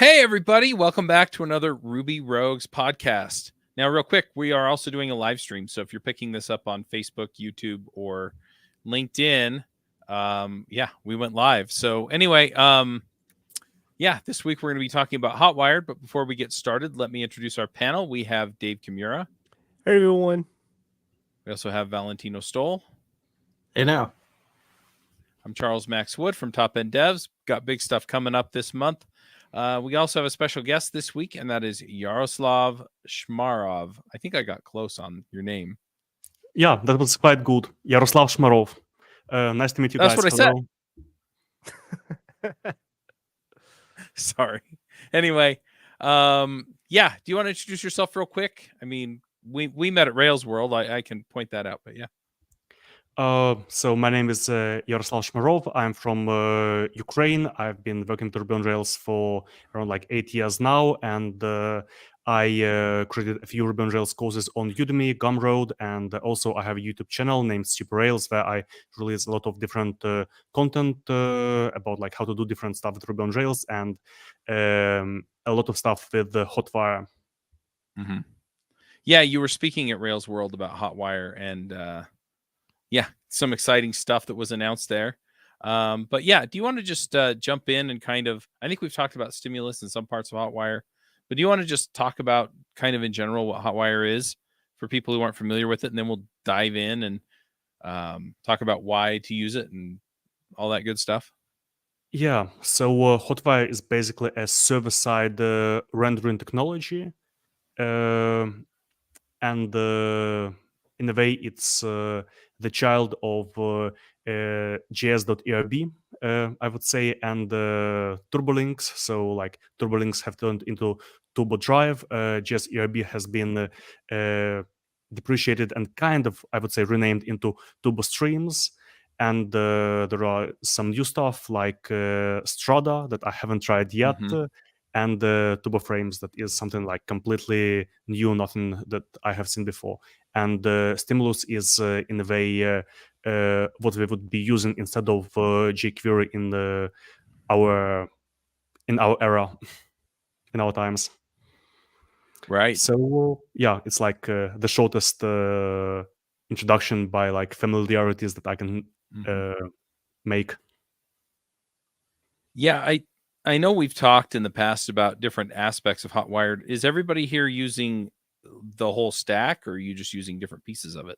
Hey, everybody. Welcome back to another Ruby Rogues podcast. Now, real quick, we are also doing a live stream. So if you're picking this up on Facebook, YouTube, or LinkedIn, we went live. So anyway, this week we're going to be talking about Hotwired. But before we get started, let me introduce our panel. We have Dave Kimura. Hey, everyone. We also have Valentino Stoll. Hey, now. I'm Charles Max Wood from Top End Devs. Got big stuff coming up this month. We also have a special guest this week, and that is Yaroslav Shmarov. I think I got close on your name. Yeah, that was quite good. Yaroslav Shmarov. Nice to meet you guys. That's what I said. Sorry. Anyway, do you want to introduce yourself real quick? I mean, we met at Rails World. I can point that out, but yeah. So my name is Yaroslav Shmarov. I'm from Ukraine. I've been working with Ruby on Rails for around 8 years now, and I created a few Ruby on Rails courses on Udemy, Gumroad, and also I have a YouTube channel named Super Rails where I release a lot of different content about how to do different stuff with Ruby on Rails and a lot of stuff with Hotwire. Mm-hmm. Yeah, you were speaking at Rails World about Hotwire and some exciting stuff that was announced there. Do you want to just jump in and I think we've talked about Stimulus in some parts of Hotwire, but do you want to just talk about kind of in general what Hotwire is for people who aren't familiar with it? And then we'll dive in and talk about why to use it and all that good stuff. Yeah, so Hotwire is basically a server-side rendering technology. And in a way, it's the child of JS.erb, I would say, and TurboLinks. So TurboLinks have turned into TurboDrive. JS.erb has been depreciated and I would say, renamed into TurboStreams. And there are some new stuff like Strada that I haven't tried yet. Mm-hmm. And TurboFrames, that is something completely new, nothing that I have seen before. And Stimulus is in a way what we would be using instead of jQuery in our era, in our times. Right. So it's the shortest introduction by familiarities that I can make. Yeah, I know we've talked in the past about different aspects of Hotwired. Is everybody here using the whole stack, or are you just using different pieces of it?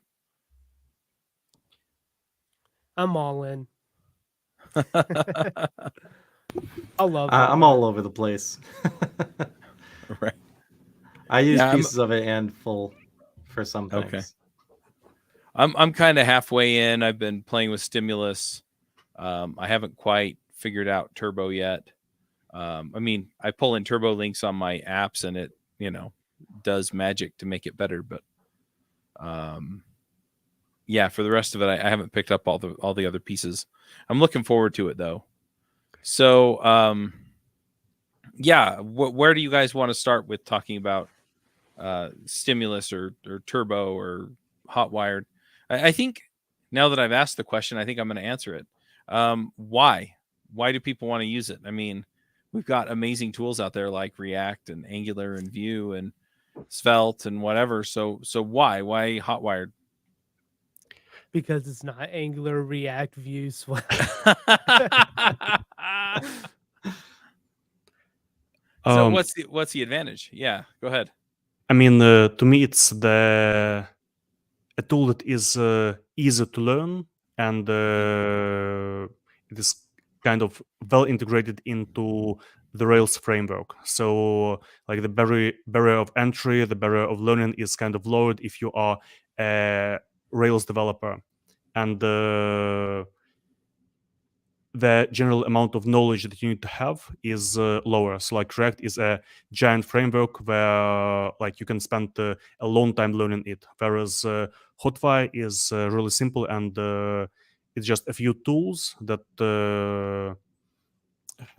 I'm all in. I love it. I'm all over the place. Right. I use pieces of it and full for some things. Okay. I'm kind of halfway in. I've been playing with Stimulus. I haven't quite figured out Turbo yet. I pull in Turbo links on my apps and it, does magic to make it better. But for the rest of it, I haven't picked up all the other pieces. I'm looking forward to it though. So where do you guys want to start with talking about Stimulus or Turbo or Hotwired? I think now that I've asked the question, I think I'm going to answer it. Why do people want to use it? I mean, we've got amazing tools out there like React and Angular and Vue and Svelte and whatever. So why Hotwired? Because it's not Angular, React, Vue, Svelte. So what's the advantage? Yeah, go ahead. I mean, to me, it's a tool that is easy to learn, and it is kind of well integrated into the Rails framework. So the barrier of entry, the barrier of learning is kind of lowered if you are a Rails developer. And the general amount of knowledge that you need to have is lower. So React is a giant framework where you can spend a long time learning it. Whereas Hotwire is really simple and it's just a few tools that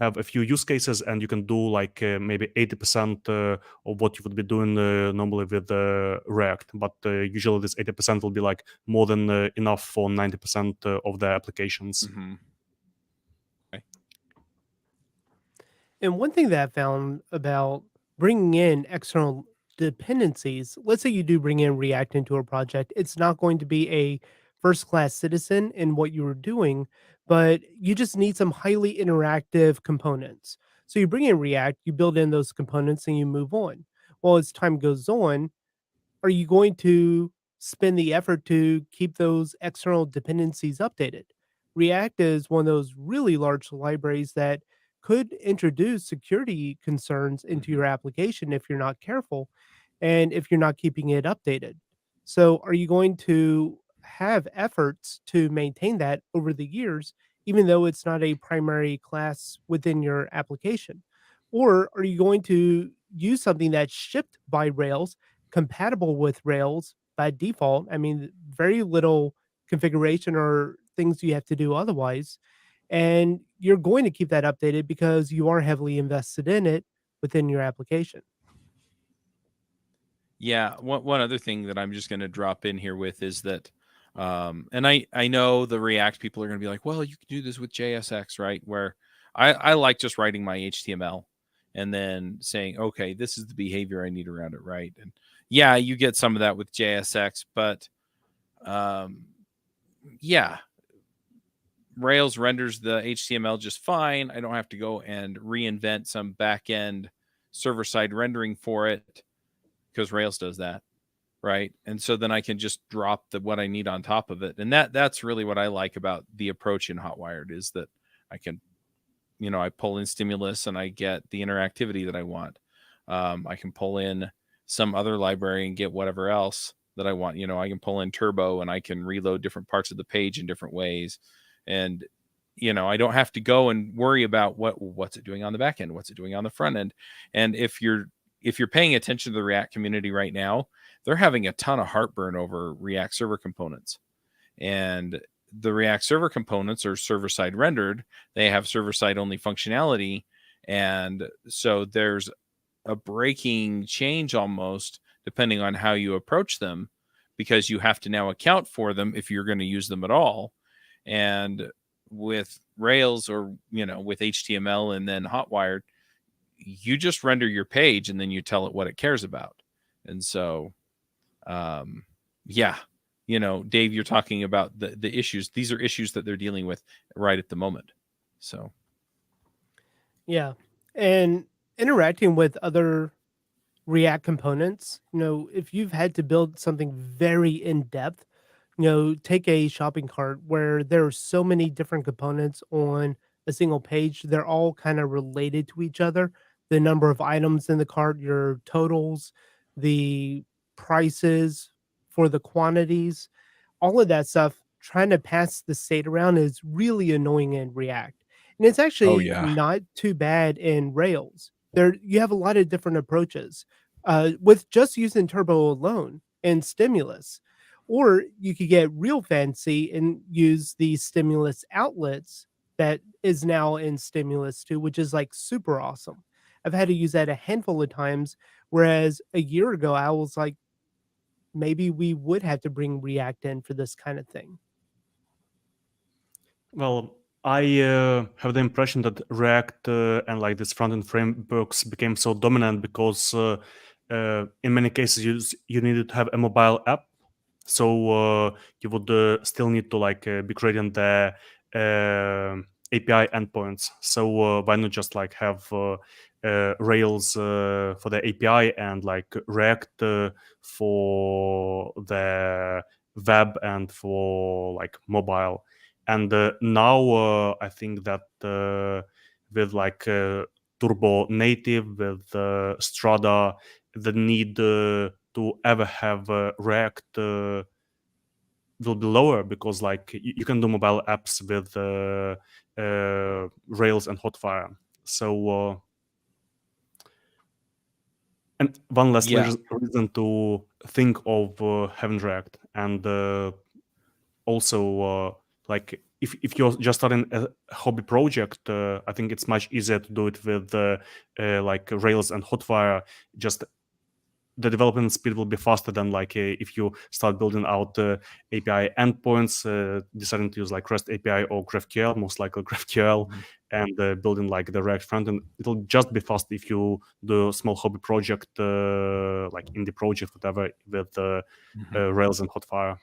have a few use cases, and you can do maybe 80% of what you would be doing normally with React. But usually this 80% will be more than enough for 90% of the applications. Mm-hmm. Okay. And one thing that I found about bringing in external dependencies, let's say you do bring in React into a project, it's not going to be a first class citizen in what you were doing, but you just need some highly interactive components. So you bring in React, you build in those components, and you move on. Well, as time goes on, are you going to spend the effort to keep those external dependencies updated? React is one of those really large libraries that could introduce security concerns into Mhm. your application if you're not careful and if you're not keeping it updated. So, are you going to have efforts to maintain that over the years, even though it's not a primary class within your application? Or are you going to use something that's shipped by Rails, compatible with Rails by default? I mean, very little configuration or things you have to do otherwise. And you're going to keep that updated because you are heavily invested in it within your application. Yeah, one other thing that I'm just going to drop in here with is that, and I know the React people are going to be like, well, you can do this with JSX, right? Where I like just writing my HTML and then saying, okay, this is the behavior I need around it, right? And yeah, you get some of that with JSX, but um, yeah, Rails renders the HTML just fine. I don't have to go and reinvent some back end server side rendering for it because Rails does that, right? And so then I can just drop the what I need on top of it. And that's really what I like about the approach in Hotwired is that I can, I pull in stimulus and I get the interactivity that I want. I can pull in some other library and get whatever else that I want. I can pull in turbo and I can reload different parts of the page in different ways. And I don't have to go and worry about what's it doing on the back end, what's it doing on the front end. And if you're paying attention to the React community right now, they're having a ton of heartburn over React server components. And the React server components are server side rendered. They have server side only functionality. And so there's a breaking change almost depending on how you approach them, because you have to now account for them if you're going to use them at all. And with Rails or, with HTML and then Hotwired, you just render your page and then you tell it what it cares about. And so, yeah, Dave, you're talking about the issues. These are issues that they're dealing with right at the moment. So, Yeah. And interacting with other React components, if you've had to build something very in depth, take a shopping cart where there are so many different components on a single page. They're all kind of related to each other. The number of items in the cart, your totals, the prices for the quantities, all of that stuff, trying to pass the state around is really annoying in React. And it's oh actually yeah, not too bad in Rails. There you have a lot of different approaches. With just using Turbo alone and stimulus. Or you could get real fancy and use the stimulus outlets that is now in stimulus too, which is like super awesome. I've had to use that a handful of times, whereas a year ago I was like, maybe we would have to bring React in for this kind of thing. Well, I have the impression that React and like these front-end frameworks became so dominant because in many cases you needed to have a mobile app, so you would still need to be creating the API endpoints. So why not just have Rails for the API and React for the web and for mobile. And now I think that with Turbo Native, with Strada, the need to ever have React will be lower, because you can do mobile apps with Rails and Hotfire. So and one last yeah, reason to think of having React. And also if you're just starting a hobby project, I think it's much easier to do it with Rails and Hotwire. Just the development speed will be faster than like if you start building out API endpoints, deciding to use like REST API or GraphQL, most likely GraphQL, and building like the React frontend. It'll just be fast if you do a small hobby project, like indie project, whatever, with Rails and Hotfire.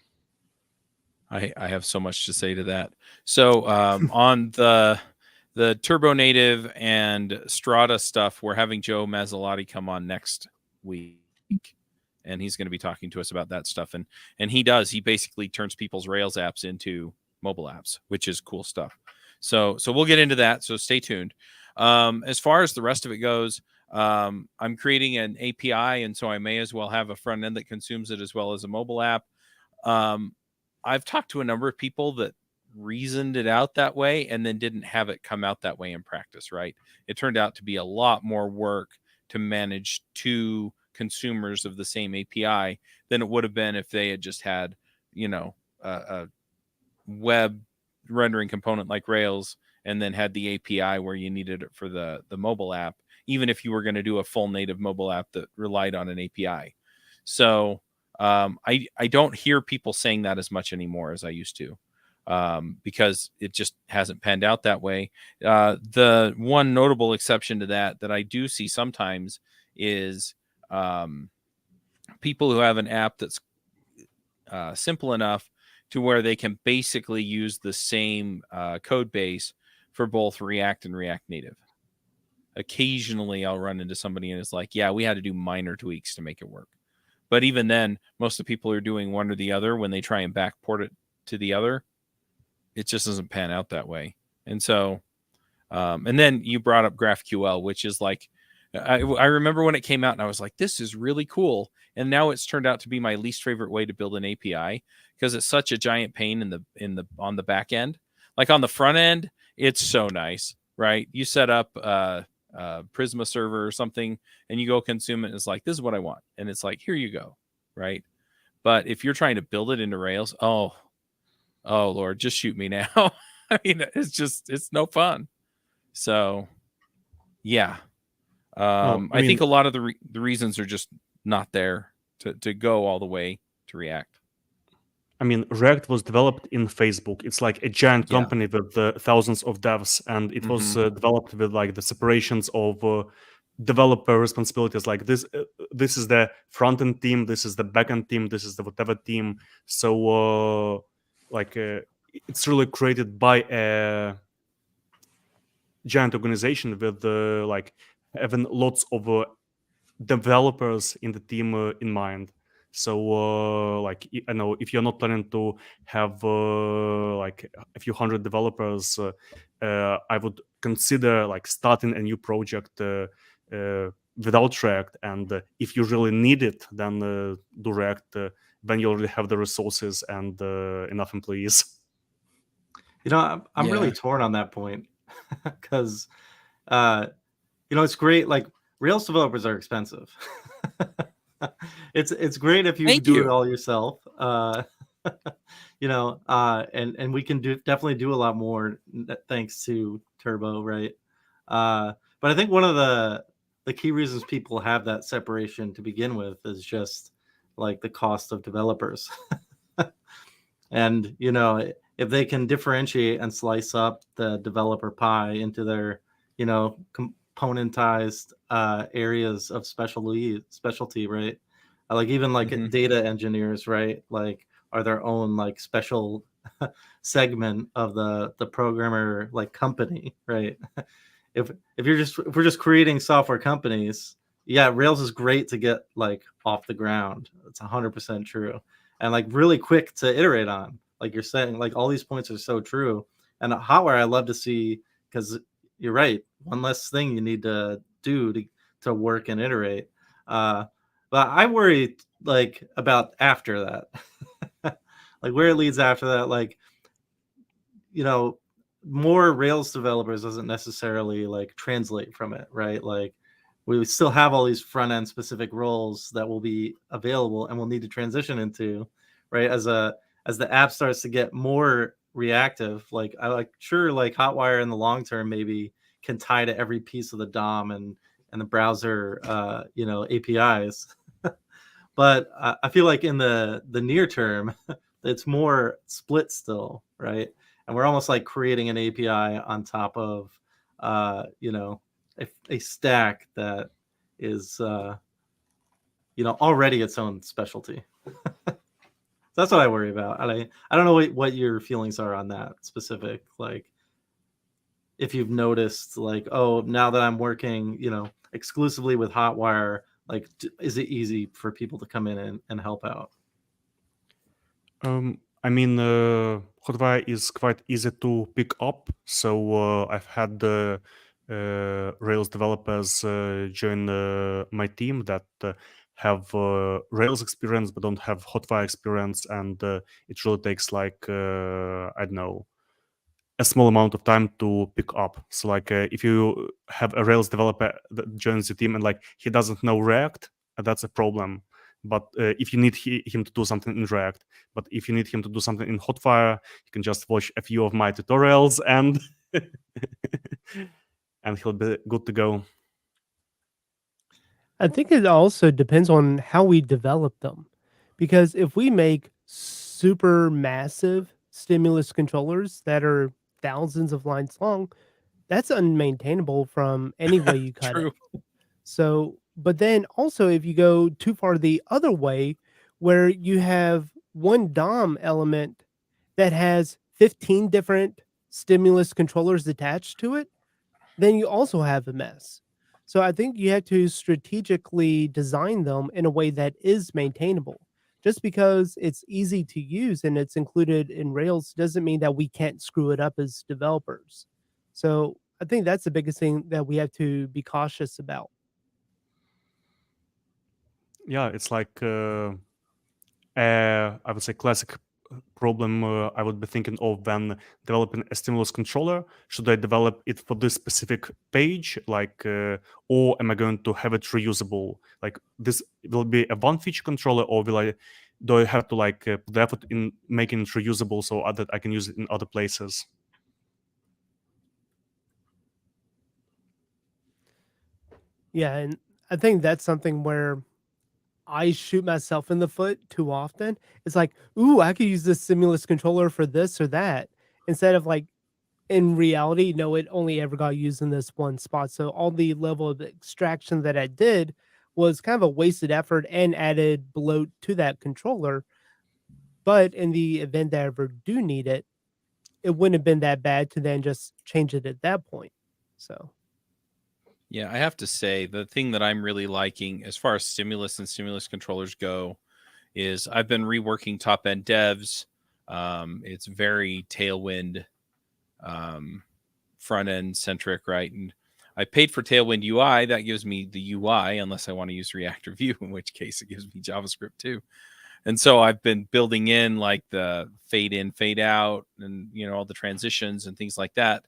I have so much to say to that. So on the Turbo Native and Strata stuff, we're having Joe Mazzolotti come on next week, and he's going to be talking to us about that stuff. And he basically turns people's Rails apps into mobile apps, which is cool stuff. So we'll get into that. So stay tuned. As far as the rest of it goes, I'm creating an API, and so I may as well have a front end that consumes it as well as a mobile app. I've talked to a number of people that reasoned it out that way and then didn't have it come out that way in practice, right? It turned out to be a lot more work to manage two consumers of the same API than it would have been if they had just had, a web rendering component like Rails and then had the API where you needed it for the mobile app, even if you were going to do a full native mobile app that relied on an API. So I don't hear people saying that as much anymore as I used to, because it just hasn't panned out that way. The one notable exception to that I do see sometimes is people who have an app that's simple enough to where they can basically use the same code base for both React and React Native. Occasionally I'll run into somebody and it's like, yeah, we had to do minor tweaks to make it work. But even then, most of the people are doing one or the other. When they try and backport it to the other, it just doesn't pan out that way. And so, and then you brought up GraphQL, which is like, I remember when it came out and I was like, this is really cool. And now it's turned out to be my least favorite way to build an API because it's such a giant pain on the back end. Like on the front end, it's so nice, right? You set up Prisma server or something and you go consume it and it's like, this is what I want, and it's like, here you go, right? But if you're trying to build it into Rails, oh Lord, just shoot me now. I mean, it's no fun. So yeah, I think a lot of the reasons are just not there to go all the way to React. I mean, React was developed in Facebook. It's like a giant company with thousands of devs, and it was developed with like the separations of developer responsibilities. Like this is the front end team, this is the back end team, this is the whatever team. So it's really created by a giant organization with like having lots of developers in the team in mind. So I know if you're not planning to have like a few hundred developers, I would consider like starting a new project without React. And if you really need it, then do React when you already have the resources and enough employees. I'm really torn on that point because it's great. Like Rails developers are expensive. It's great if you do it all yourself, and we can definitely do a lot more thanks to Turbo, right? But I think one of the key reasons people have that separation to begin with is just like the cost of developers. And if they can differentiate and slice up the developer pie into their componentized areas of specialty, right? Like even like data engineers, right? Like are their own like special segment of the programmer like company, right? If we're just creating software companies, yeah, Rails is great to get like off the ground. It's 100% true, and like really quick to iterate on. Like you're saying, like all these points are so true. And Hotwire, I love to see, because you're right. One less thing you need to do to work and iterate. But I worry like about after that, like where it leads after that. Like, more Rails developers doesn't necessarily like translate from it, right? Like we still have all these front end specific roles that will be available and we'll need to transition into, right? As the app starts to get more reactive, like like Hotwire in the long term maybe can tie to every piece of the DOM and the browser, APIs. But I feel like in the near term, it's more split still, right? And we're almost like creating an API on top of, you know, a stack that is, you know, already its own specialty. That's what I worry about. I don't know what your feelings are on that specific, like, if you've noticed, like, oh, now that I'm working, you know, exclusively with Hotwire, like, is it easy for people to come in and help out? I mean, Hotwire is quite easy to pick up. So I've had the Rails developers join my team that have Rails experience but don't have Hotwire experience, and it really takes like I don't know, a small amount of time to pick up. So like if you have a Rails developer that joins the team and like he doesn't know React, that's a problem. But if you need him to do something in React, but if you need him to do something in Hotwire, you can just watch a few of my tutorials and and he'll be good to go. I think it also depends on how we develop them. Because if we make super massive stimulus controllers that are thousands of lines long, that's unmaintainable from any way you cut it. True. So, but then also if you go too far the other way, where you have one DOM element that has 15 different stimulus controllers attached to it, then you also have a mess. So I think you have to strategically design them in a way that is maintainable. Just because it's easy to use and it's included in Rails doesn't mean that we can't screw it up as developers. So I think that's the biggest thing that we have to be cautious about. Yeah, it's like I would say classic problem I would be thinking of when developing a stimulus controller. Should I develop it for this specific page, like, or am I going to have it reusable? Like, this will be a one feature controller, or do I have to like put the effort in making it reusable so that I can use it in other places? Yeah, and I think that's something where I shoot myself in the foot too often. It's like, ooh, I could use this stimulus controller for this or that. Instead of like in reality, no, it only ever got used in this one spot. So all the level of extraction that I did was kind of a wasted effort and added bloat to that controller. But in the event that I ever do need it, it wouldn't have been that bad to then just change it at that point. So Yeah, I have to say the thing that I'm really liking as far as stimulus and stimulus controllers go is I've been reworking top end devs. It's very Tailwind front end centric, right? And I paid for Tailwind UI. That gives me the UI, unless I want to use React or Vue, in which case it gives me JavaScript too. And so I've been building in like the fade in, fade out, and all the transitions and things like that.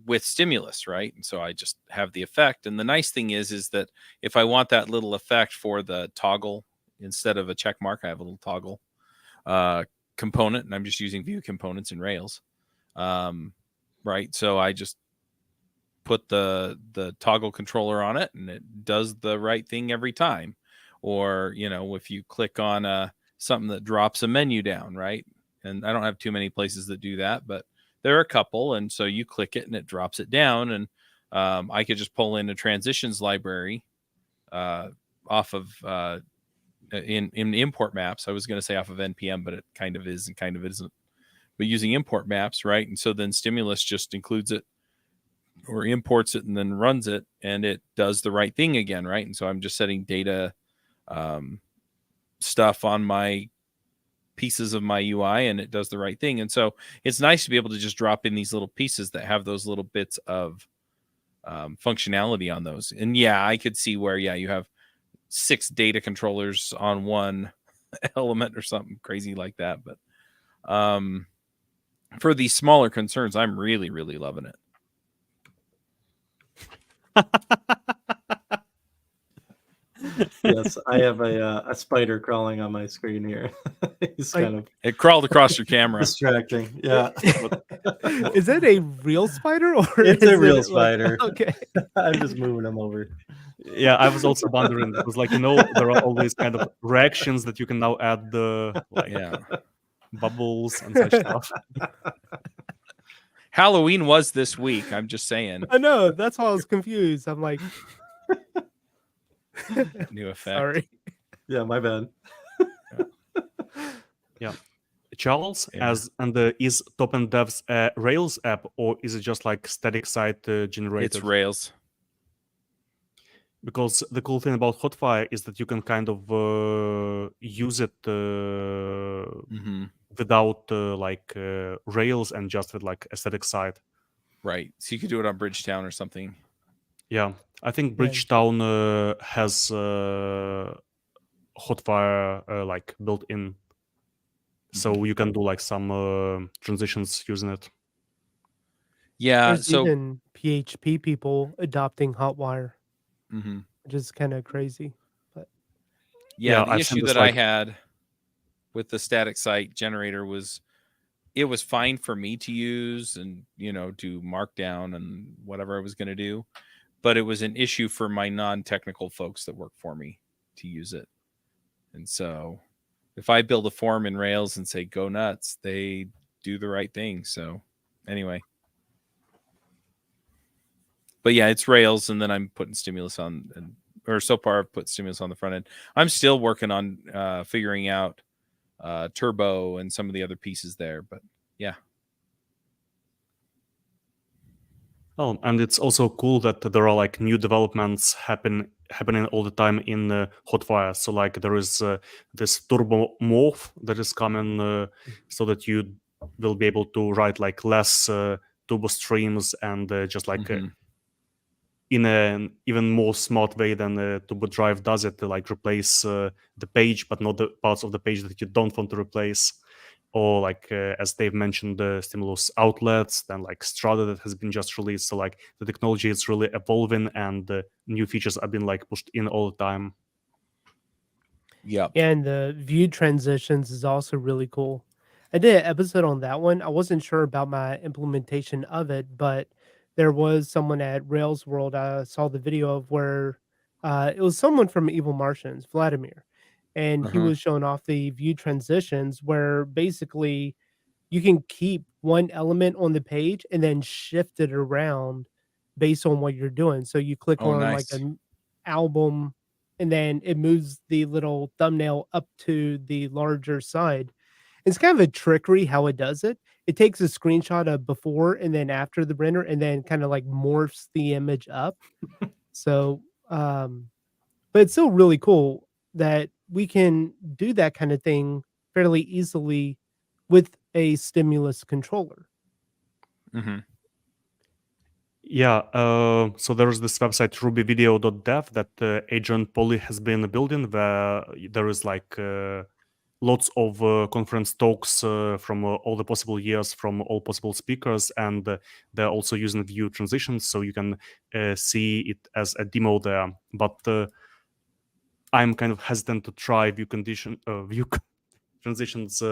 With stimulus, right? And so I just have the effect. And the nice thing is that if I want that little effect for the toggle instead of a check mark, I have a little toggle component, and I'm just using Vue components in Rails. Right. So I just put the toggle controller on it and it does the right thing every time. Or, if you click on something that drops a menu down, right? And I don't have too many places that do that, but there are a couple, and so you click it and it drops it down, and I could just pull in a transitions library off of in import maps. I was going to say off of npm, but it kind of is and kind of isn't. But using import maps, right? And so then stimulus just includes it or imports it and then runs it, and it does the right thing again, right? And so I'm just setting data stuff on my pieces of my UI and it does the right thing. And so it's nice to be able to just drop in these little pieces that have those little bits of functionality on those. And yeah, I could see where, you have 6 data controllers on one element or something crazy like that. But for these smaller concerns, I'm really, really loving it. Yes, I have a spider crawling on my screen here. He's Like- kind of It crawled across your camera. distracting. Yeah, Is that a real spider or it's is a real it like- spider. okay. I'm just moving him over. Yeah, I was also wondering because, like, there are all these kind of reactions that you can now add the like Yeah. bubbles and such stuff. Halloween was this week. I'm just saying. I know. That's why I was confused. I'm like, New effect. sorry. Yeah, my bad. Charles, Yeah. is Top-End Devs a Rails app, or is it just like static site generated? It's Rails. Because the cool thing about Hotfire is that you can kind of use it Hmm. without Rails and just with like a static site. Right. So you could do it on Bridgetown or something. Yeah, I think Yeah. Bridgetown has Hotfire like built in, so you can do like some transitions using it. Yeah. There's So even PHP people adopting Hotwire, mhm. which is kind of crazy. Yeah, the I've seen issue this, that I like- had with the static site generator was it was fine for me to use and, do markdown and whatever I was going to do, but it was an issue for my non-technical folks that work for me to use it. And so if I build a form in Rails and say go nuts, they do the right thing. So anyway. But yeah, it's Rails, and then I'm putting Stimulus on, or so far I've put Stimulus on the front end. I'm still working on figuring out Turbo and some of the other pieces there, but yeah. Oh, and it's also cool that there are like new developments happening all the time in Hotfire. So like there is this Turbo Morph that is coming, so that you will be able to write like less turbo streams and just like Mhm. in an even more smart way than Turbo Drive does it, to like replace the page, but not the parts of the page that you don't want to replace. Or like as Dave mentioned, the Stimulus outlets, then like Strada that has been just released. So like the technology is really evolving, and new features have been like pushed in all the time. Yeah. And the view transitions is also really cool. I did an episode on that one. I wasn't sure about my implementation of it, but there was someone at Rails World. I saw the video of where it was someone from Evil Martians, Vladimir, and he Uh-huh. was showing off the view transitions where basically you can keep one element on the page and then shift it around based on what you're doing. So you click Oh, on nice. like an album and then it moves the little thumbnail up to the larger side. It's kind of a trickery how it does it. It takes a screenshot of before and then after the render and then kind of like morphs the image up. So, but it's still really cool that we can do that kind of thing fairly easily with a stimulus controller. Hmm. Yeah, so there is this website rubyvideo.dev that Adrian Polly has been building, where there is like lots of conference talks from all the possible years from all possible speakers, and they're also using view transitions, so you can see it as a demo there. But I'm kind of hesitant to try view transitions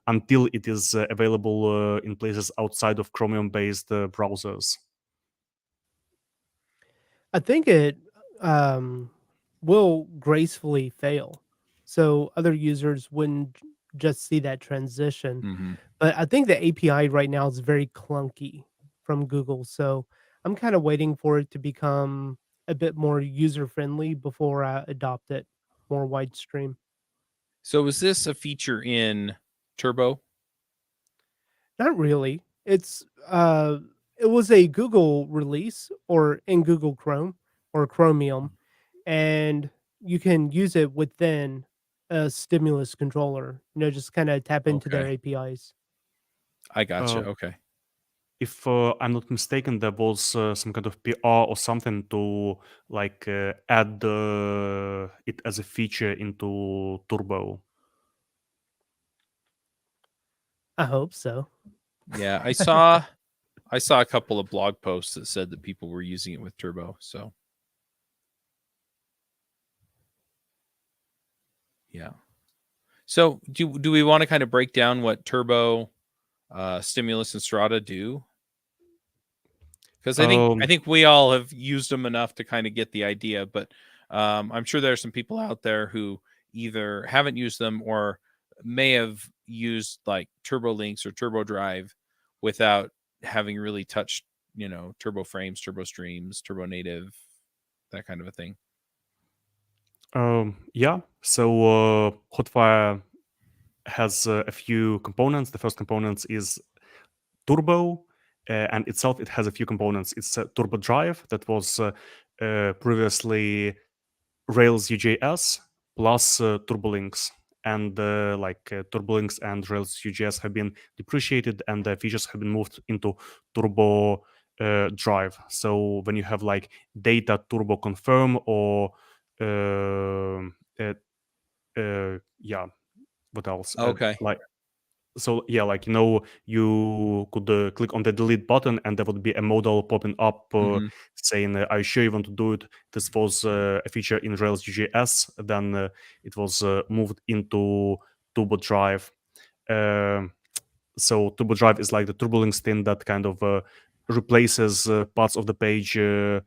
until it is available in places outside of Chromium-based browsers. I think it will gracefully fail. So other users wouldn't just see that transition. Hmm. But I think the API right now is very clunky from Google. So I'm kind of waiting for it to become a bit more user friendly before I adopt it more widestream. So is this a feature in Turbo? Not really. It was a Google release or in Google Chrome or Chromium, and you can use it within a stimulus controller. Just kind of tap into their Okay. APIs. I gotcha. Uh, Okay. If I'm not mistaken, there was some kind of PR or something to like add it as a feature into Turbo. I hope so. Yeah, I saw a couple of blog posts that said that people were using it with Turbo. So Yeah. So do we want to kind of break down what turbo, stimulus, and strata do? Because I think we all have used them enough to kind of get the idea, but I'm sure there are some people out there who either haven't used them or may have used like turbo links or turbo drive without having really touched, turbo frames, turbo streams, turbo native, that kind of a thing. Yeah. So Hotfire has a few components. The first component is turbo, and itself it has a few components. It's a turbo drive that was previously Rails UJS plus turbolinks. And turbolinks and Rails UJS have been depreciated, and the features have been moved into turbo drive. So when you have like data turbo confirm or yeah, what else? Okay. You could click on the delete button, and there would be a modal popping up saying, "Are you sure you want to do it?" This was a feature in Rails UJS. Then it was moved into Turbo Drive. So Turbo Drive is like the turbolinks thing that kind of replaces parts of the page that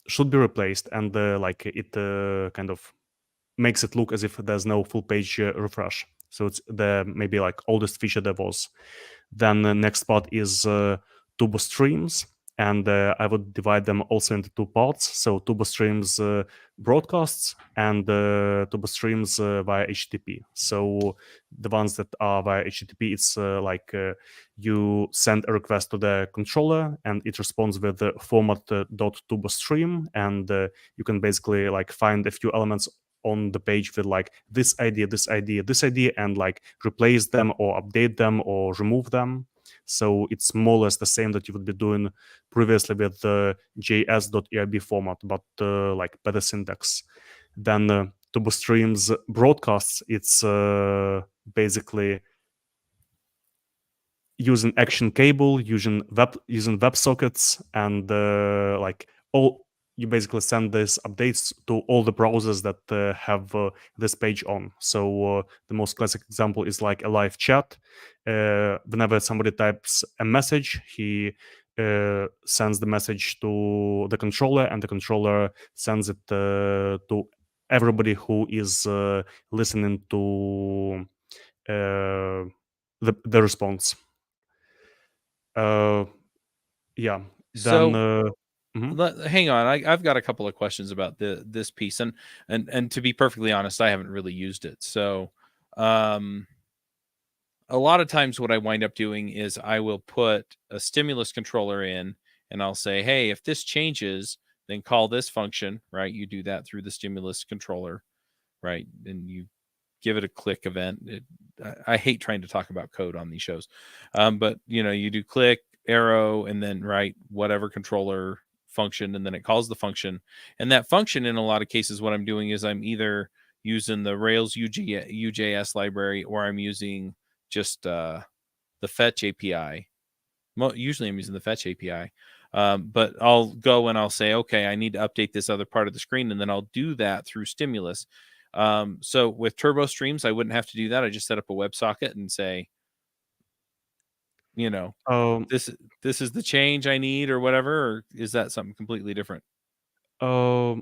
should be replaced, and it kind of makes it look as if there's no full page refresh. So it's the maybe like oldest feature there was. Then the next part is turbo streams, and I would divide them also into two parts. So turbo streams broadcasts and turbo streams via HTTP. So the ones that are via HTTP, it's you send a request to the controller, and it responds with the format .turbostream, and you can basically like find a few elements on the page with like this idea, this idea, this idea, and like replace them or update them or remove them. So it's more or less the same that you would be doing previously with the js.erb format, but like better syntax. Then TurboStream's broadcasts, it's basically using action cable, using WebSockets, and you basically send these updates to all the browsers that have this page on. So the most classic example is like a live chat. Whenever somebody types a message, he sends the message to the controller, and the controller sends it to everybody who is listening to the response. Yeah. So Mhm. hang on, I've got a couple of questions about this piece, and to be perfectly honest, I haven't really used it. So a lot of times what I wind up doing is I will put a stimulus controller in, and I'll say, hey, if this changes, then call this function, right? You do that through the stimulus controller, right? And you give it a click event. I hate trying to talk about code on these shows, but you do click arrow and then write whatever controller function, and then it calls the function. And that function, in a lot of cases, what I'm doing is I'm either using the Rails UJS library, or I'm using just the fetch API. Usually I'm using the fetch API. But I'll go and I'll say, okay, I need to update this other part of the screen, and then I'll do that through stimulus. So with turbo streams, I wouldn't have to do that. I just set up a WebSocket and say, this is the change I need, or whatever. Or is that something completely different? So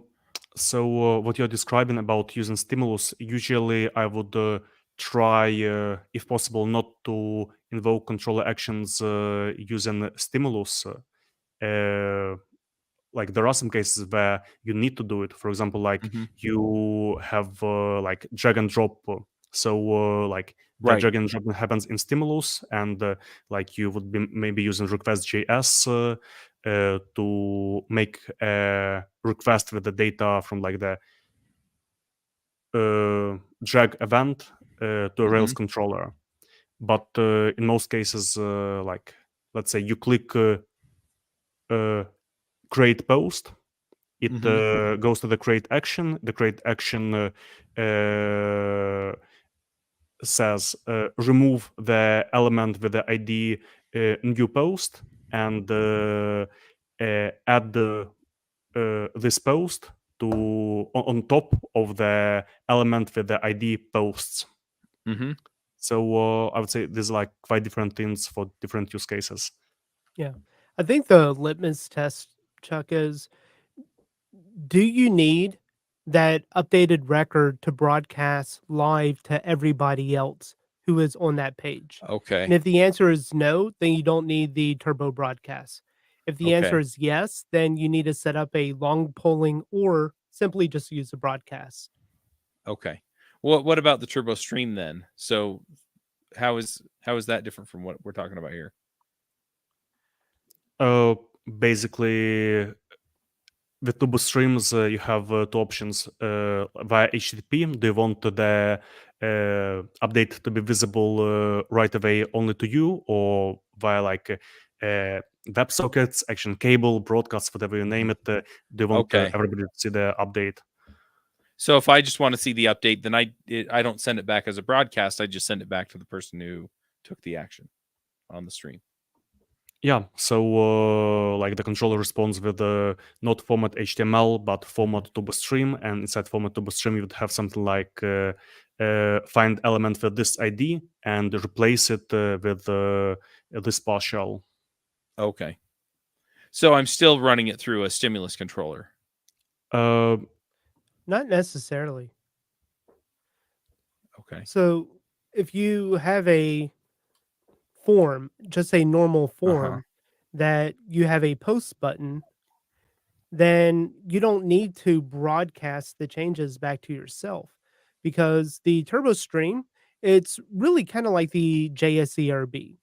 what you're describing about using stimulus, usually I would try, if possible, not to invoke controller actions using stimulus. Like there are some cases where you need to do it. For example, like you have like drag and drop. So like the Right. drag and drop happens in stimulus, and like you would be maybe using request.js to make a request with the data from like the drag event to a Rails controller. But in most cases, like let's say you click create post, it goes to the create action. The create action says remove the element with the ID new post, and add this post on top of the element with the ID posts. Mm-hmm. So I would say there's like quite different things for different use cases. Yeah. I think the litmus test, Chuck, is do you need that updated record to broadcast live to everybody else who is on that page? And Okay. if the answer is no, then you don't need the turbo broadcast. If the answer Okay. is yes, then you need to set up a long polling or simply just use the broadcast. Okay. What about the turbo stream then? So how is that different from what we're talking about here? Basically, with turbo streams, you have two options via HTTP. Do you want the update to be visible right away only to you, or via like WebSockets, Action Cable, broadcasts, whatever you name it? Do you want Okay. everybody to see the update? So if I just want to see the update, then I don't send it back as a broadcast. I just send it back to the person who took the action on the stream. Yeah, so like the controller responds with not format HTML but format TurboStream, and inside format TurboStream you would have something like find element with this ID and replace it with this partial. Okay. So I'm still running it through a stimulus controller. Not necessarily. Okay. So if you have a form, just a normal form, that you have a post button, then you don't need to broadcast the changes back to yourself because the turbo stream, it's really kind of like the JSERB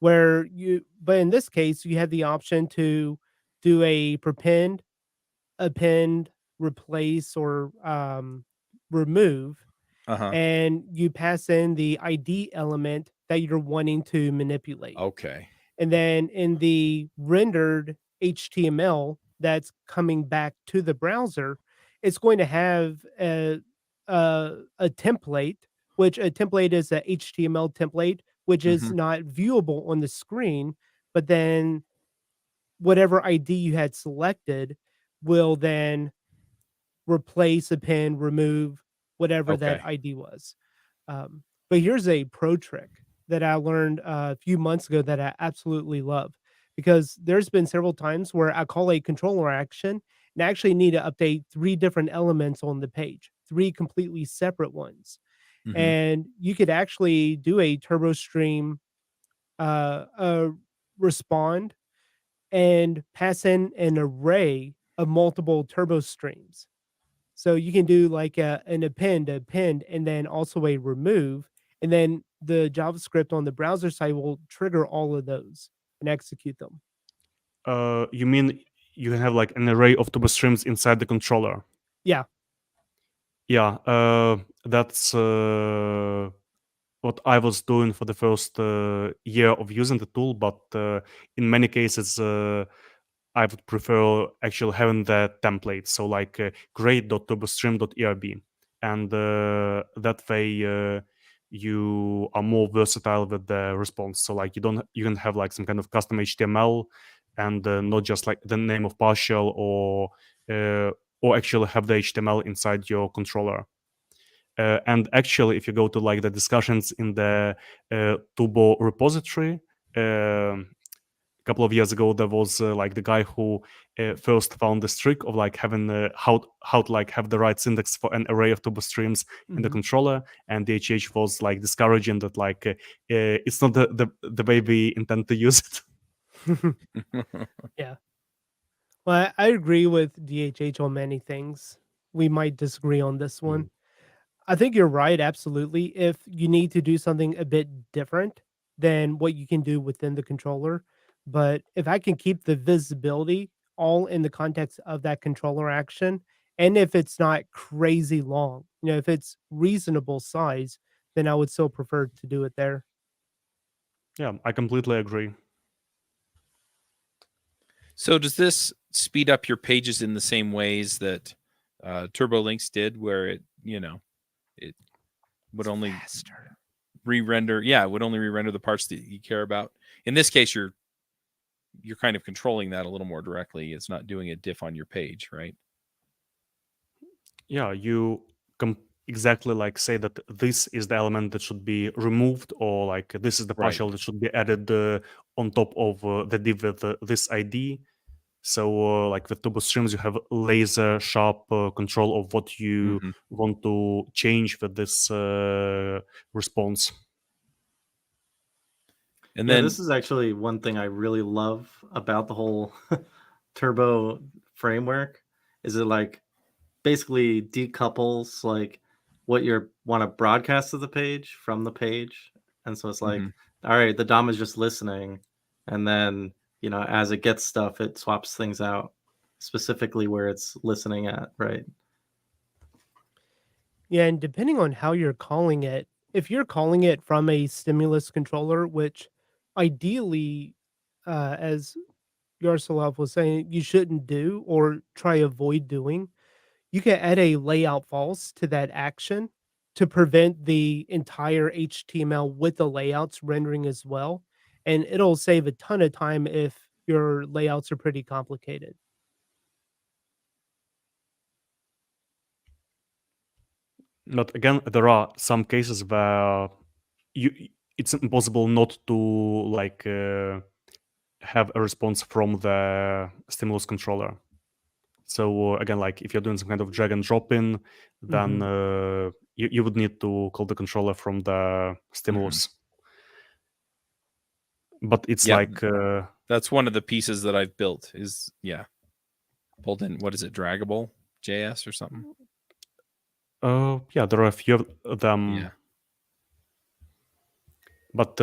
where but in this case you have the option to do a prepend, append, replace, or remove, and you pass in the ID element that you're wanting to manipulate. Okay. And then in the rendered HTML that's coming back to the browser, it's going to have a template, which a template is a HTML template, which is not viewable on the screen, but then whatever ID you had selected will then replace, append, remove whatever that Okay. ID was. But here's a pro trick that I learned a few months ago that I absolutely love because there's been several times where I call a controller action and I actually need to update 3 different elements on the page, 3 completely separate ones. And you could actually do a turbo stream respond and pass in an array of multiple turbo streams. So you can do like an append, and then also a remove, and then the JavaScript on the browser side will trigger all of those and execute them. You mean you can have like an array of turbo streams inside the controller? Yeah. Yeah, that's what I was doing for the first year of using the tool, but in many cases, I would prefer actually having the template. So like create.turbostream.erb, and that way you are more versatile with the response. So like you can have like some kind of custom HTML and not just like the name of partial or actually have the HTML inside your controller. And actually, if you go to like the discussions in the Turbo repository, a couple of years ago, there was like the guy who first found this trick of like having how to like have the right syntax for an array of turbo streams in the controller, and DHH was like discouraging that like it's not the way we intend to use it. Yeah. Well, I agree with DHH on many things. We might disagree on this one. I think you're right, absolutely. If you need to do something a bit different than what you can do within the controller, but if I can keep the visibility all in the context of that controller action, and if it's not crazy long, if it's reasonable size, then I would still prefer to do it there. Yeah, I completely agree. So does this speed up your pages in the same ways that TurboLinks did, where it would only re-render? Yeah, it would only re-render the parts that you care about. In this case, you're kind of controlling that a little more directly. It's not doing a diff on your page, right? Yeah, you exactly like say that this is the element that should be removed, or like this is the Right. partial that should be added on top of the div with this ID. So like with turbo streams, you have laser sharp control of what you Mhm. want to change with this response. And Yeah, then this is actually one thing I really love about the whole turbo framework is it like basically decouples like what you want to broadcast to the page from the page. And so it's like, Mhm. all right, the DOM is just listening. And then, you know, as it gets stuff, it swaps things out specifically where it's listening at, right? Yeah, and depending on how you're calling it, if you're calling it from a stimulus controller, which ideally, as Yaroslav was saying, you shouldn't do or try avoid doing, you can add a layout false to that action to prevent the entire HTML with the layouts rendering as well. And it'll save a ton of time if your layouts are pretty complicated. But again, there are some cases where it's impossible not to like have a response from the stimulus controller. So again, like if you're doing some kind of drag and drop in, then you would need to call the controller from the stimulus. But it's Yeah. like That's one of the pieces that I've built is pulled in. What is it? Draggable JS or something? yeah, there are a few of them. Yeah. But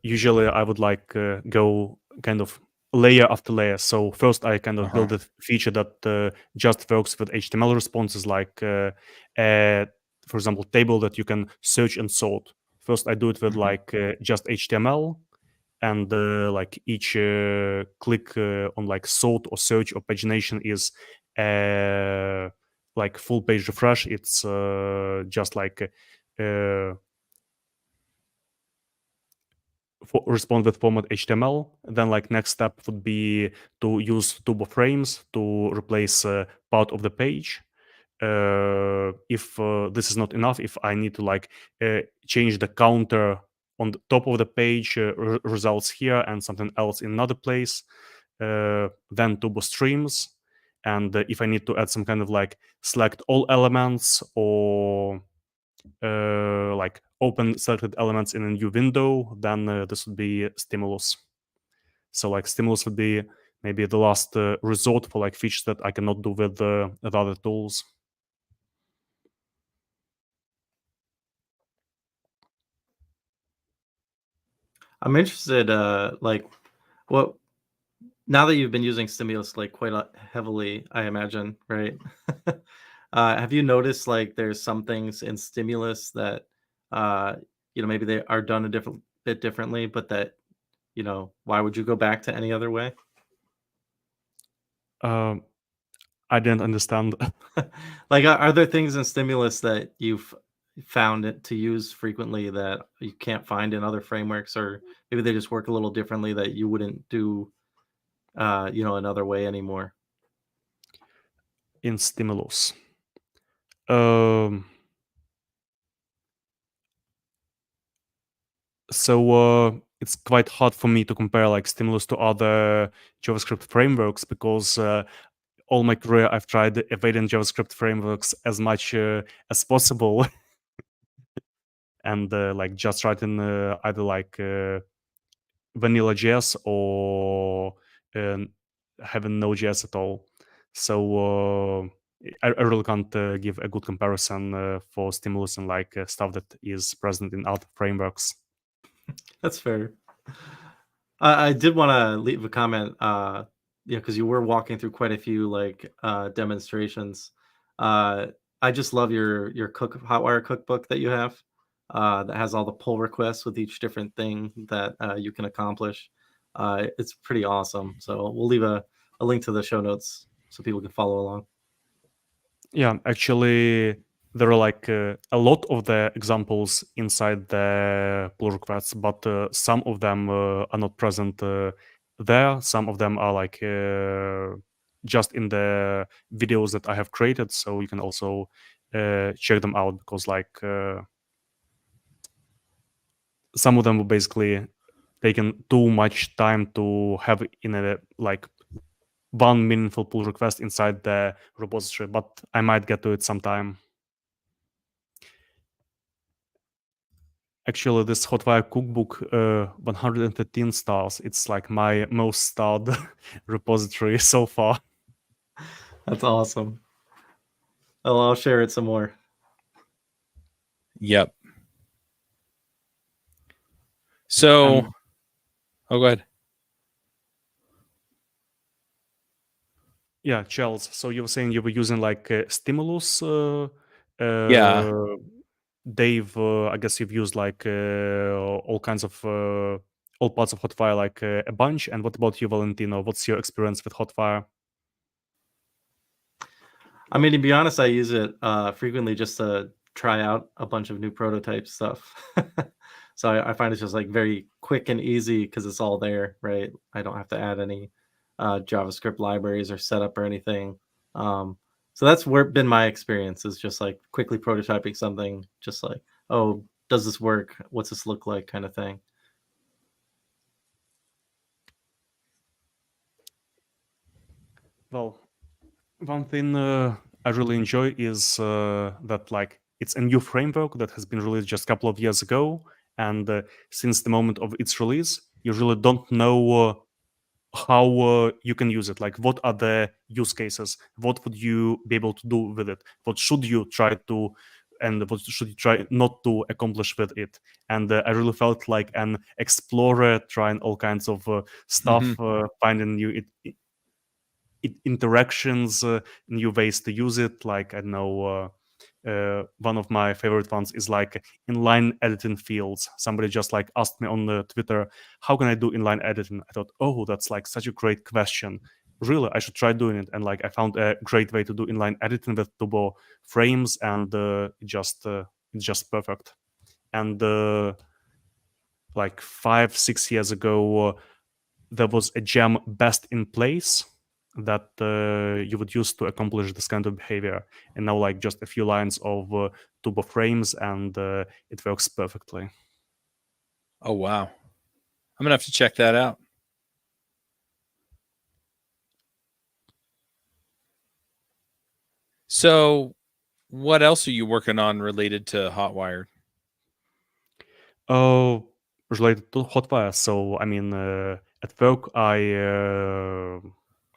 usually I would like go kind of layer after layer. So first I kind of build a feature that just works with HTML responses, like for example, table that you can search and sort. First I do it with like just HTML, and like each click on like sort or search or pagination is like full page refresh. It's just like respond with format HTML. Then like next step would be to use turbo frames to replace part of the page. If this is not enough, if I need to like change the counter on the top of the page, results here and something else in another place, then turbo streams. And if I need to add some kind of like select all elements or like open selected elements in a new window, then this would be stimulus. So like stimulus would be maybe the last resort for like features that I cannot do with other tools. I'm interested, like what now that you've been using stimulus like quite heavily, I imagine, right? Have you noticed like there's some things in stimulus that you know maybe they are done a bit differently, but that you know why would you go back to any other way? I didn't understand. Like, are there things in stimulus that you've found it to use frequently that you can't find in other frameworks, or maybe they just work a little differently that you wouldn't do, you know, another way anymore? In stimulus. So it's quite hard for me to compare like stimulus to other JavaScript frameworks because all my career I've tried evading JavaScript frameworks as much as possible, and like just writing either like vanilla JS or having no JS at all. So I really can't give a good comparison for stimulus and like stuff that is present in other frameworks. That's fair. I did want to leave a comment, yeah, because you were walking through quite a few like demonstrations. Uh, I just love your Hotwire cookbook that you have, that has all the pull requests with each different thing that you can accomplish. It's pretty awesome. So we'll leave a link to the show notes so people can follow along. Yeah, actually, there are like a lot of the examples inside the pull requests, but some of them are not present there. Some of them are like just in the videos that I have created, so you can also check them out, because like some of them were basically taken too much time to have in a like one meaningful pull request inside the repository, but I might get to it sometime. Actually, this Hotwire cookbook, 113 stars. It's like my most starred repository so far. That's awesome. Oh, I'll share it some more. Yep. So, go ahead. Yeah, Charles. So you were saying you were using like Stimulus. Yeah. Dave, I guess you've used like all kinds of all parts of Hotwire, like a bunch. And what about you, Valentino? What's your experience with Hotwire? I mean, to be honest, I use it frequently just to try out a bunch of new prototype stuff. So I find it's just like very quick and easy because it's all there, right? I don't have to add any JavaScript libraries or setup or anything. So that's been my experience, is just like quickly prototyping something, just like, oh, does this work? What's this look like, kind of thing. Well, one thing I really enjoy is that like it's a new framework that has been released just a couple of years ago, and since the moment of its release, you really don't know how you can use it. Like, what are the use cases? What would you be able to do with it? What should you try to, and what should you try not to accomplish with it? And I really felt like an explorer, trying all kinds of stuff, finding new interactions, new ways to use it. Like, I don't know, one of my favorite ones is like inline editing fields. Somebody just like asked me on Twitter, how can I do inline editing? I thought, oh, that's like such a great question. Really, I should try doing it. And like I found a great way to do inline editing with turbo frames, and it's just perfect. And like 5-6 years ago, there was a gem best in place that you would use to accomplish this kind of behavior. And now like just a few lines of turbo frames, and it works perfectly. Oh, wow. I'm going to have to check that out. So what else are you working on related to Hotwire? Oh, related to Hotwire. So, I mean, at work, I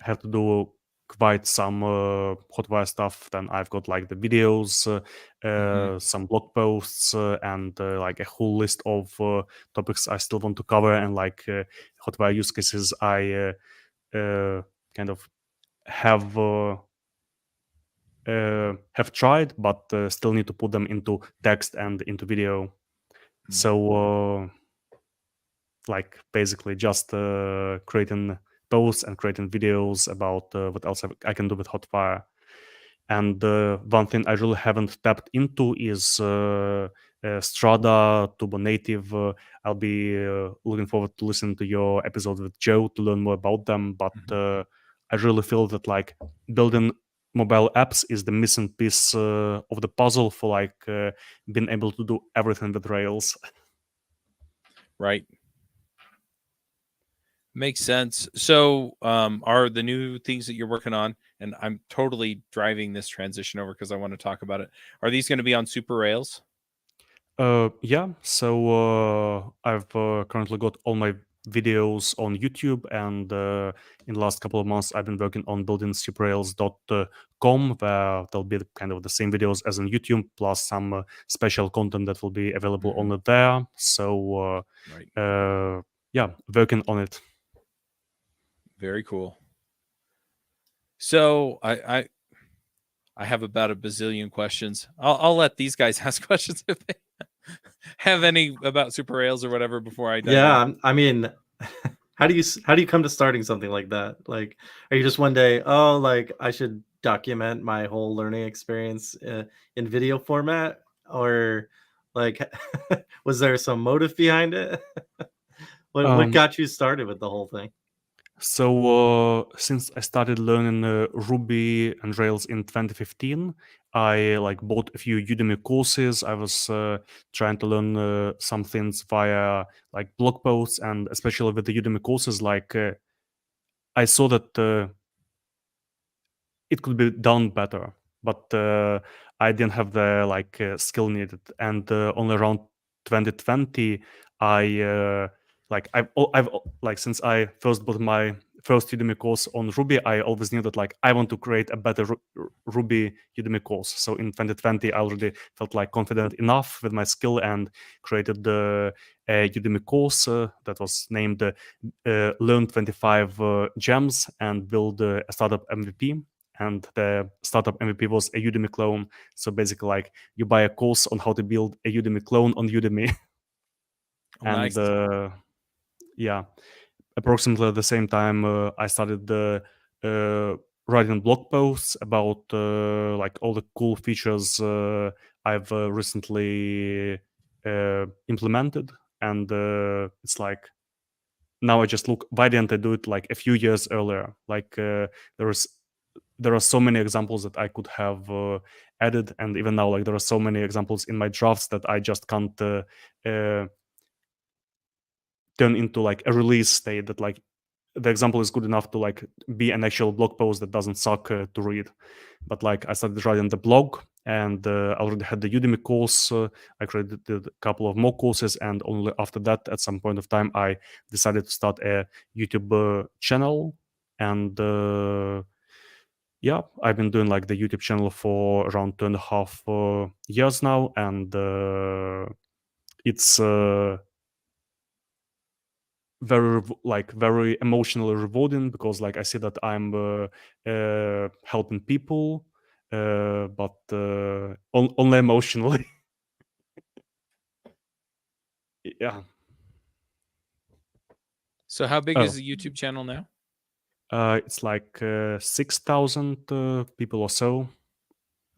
have to do quite some Hotwire stuff. Then I've got like the videos, some blog posts, and like a whole list of topics I still want to cover, and like Hotwire use cases I kind of have tried, but still need to put them into text and into video. So, like basically just creating posts and creating videos about what else I can do with Hotwire. And one thing I really haven't tapped into is Strada, Turbo Native. I'll be looking forward to listening to your episode with Joe to learn more about them. But I really feel that like building mobile apps is the missing piece of the puzzle for like being able to do everything with Rails. Right. Makes sense. So are the new things that you're working on, and I'm totally driving this transition over because I want to talk about it, are these going to be on Super Rails? Yeah, so I've currently got all my videos on YouTube, and in the last couple of months I've been working on building superrails.com, where there'll be kind of the same videos as on YouTube, plus some special content that will be available only there. So yeah, working on it. Very cool. So I have about a bazillion questions. I'll let these guys ask questions if they have any about Super Rails or whatever before I dive in. I mean, how do you come to starting something like that? Like, are you just one day, oh, like I should document my whole learning experience in video format, or like was there some motive behind it? What got you started with the whole thing? So since I started learning Ruby and Rails in 2015, I like bought a few Udemy courses. I was trying to learn some things via like blog posts, and especially with the Udemy courses, like I saw that it could be done better, but I didn't have the like skill needed. And only around 2020, I've like since I first bought my first Udemy course on Ruby, I always knew that like I want to create a better Ruby Udemy course. So in 2020, I already felt like confident enough with my skill and created the Udemy course that was named Learn 25 Gems and Build a Startup MVP. And the startup MVP was a Udemy clone. So basically, like you buy a course on how to build a Udemy clone on Udemy, Oh, and nice. yeah, approximately at the same time, I started writing blog posts about like all the cool features I've recently implemented, and it's like now I just look, why didn't I do it like a few years earlier? Like there are so many examples that I could have added, and even now, like there are so many examples in my drafts that I just can't turn into like a release state. That like the example is good enough to like be an actual blog post that doesn't suck to read. But like I started writing the blog, and I already had the Udemy course. I created a couple of more courses, and only after that, at some point of time, I decided to start a YouTube channel. And yeah, I've been doing like the YouTube channel for around 2.5 years now, and it's very emotionally rewarding, because like I see that I'm helping people, but only emotionally. Yeah. So how big Oh, is the YouTube channel now? it's like 6,000 people or so.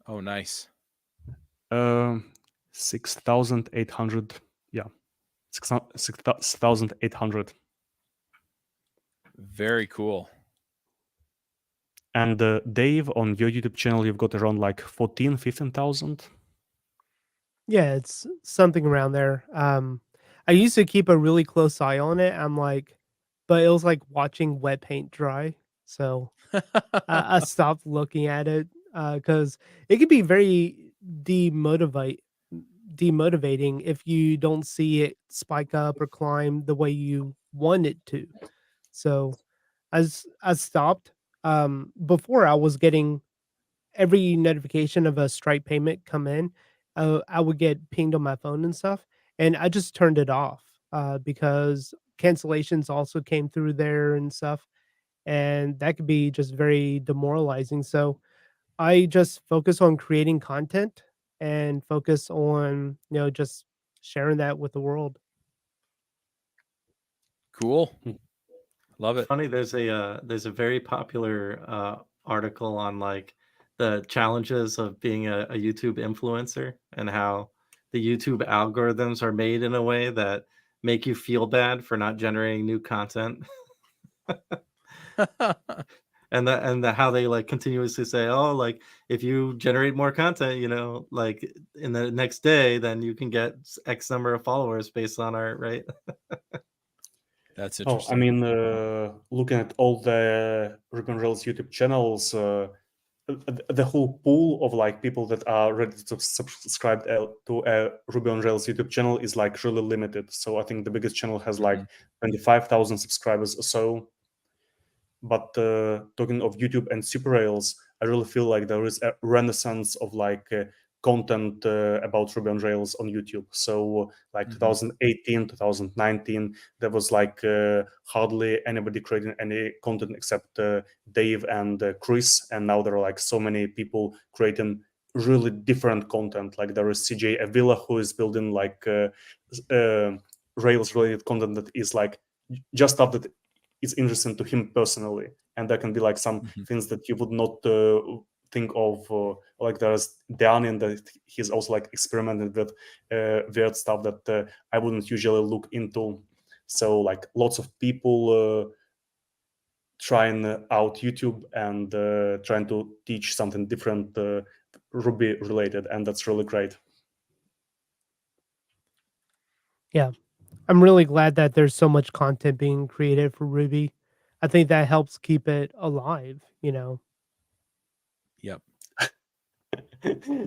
Oh, nice. 6,800. Yeah, 6,800. Very cool. And Dave, on your YouTube channel, you've got around like 15,000. Yeah, it's something around there. I used to keep a really close eye on it. But it was like watching wet paint dry. So I stopped looking at it because it could be very demotivate demotivating if you don't see it spike up or climb the way you want it to. So I stopped. Before I was getting every notification of a Stripe payment come in, I would get pinged on my phone and stuff, and I just turned it off because cancellations also came through there and stuff, and that could be just very demoralizing. So I just focus on creating content and focus on, just sharing that with the world. Cool. Love it. Funny, there's a very popular article on like the challenges of being a YouTube influencer and how the YouTube algorithms are made in a way that make you feel bad for not generating new content. And how they like continuously say, oh, like if you generate more content, like in the next day, then you can get X number of followers based on our right. That's I interesting. mean, looking at all the Ruby on Rails YouTube channels, the whole pool of like people that are ready to subscribe to a Ruby on Rails YouTube channel is like really limited. So I think the biggest channel has like 25,000 subscribers or so. But talking of YouTube and Super Rails, I really feel like there is a renaissance of like content about Ruby on Rails on YouTube. So like 2018, 2019, there was like hardly anybody creating any content except Dave and Chris. And now there are like so many people creating really different content. Like there is CJ Avila, who is building like Rails related content that is like just stuff that is interesting to him personally, and there can be like some things that you would not think of. Like there's Daniel that he's also like experimented with weird stuff that I wouldn't usually look into. So like lots of people trying out YouTube and trying to teach something different Ruby related, and that's really great. Yeah. I'm really glad that there's so much content being created for Ruby. I think that helps keep it alive, you know. Yep.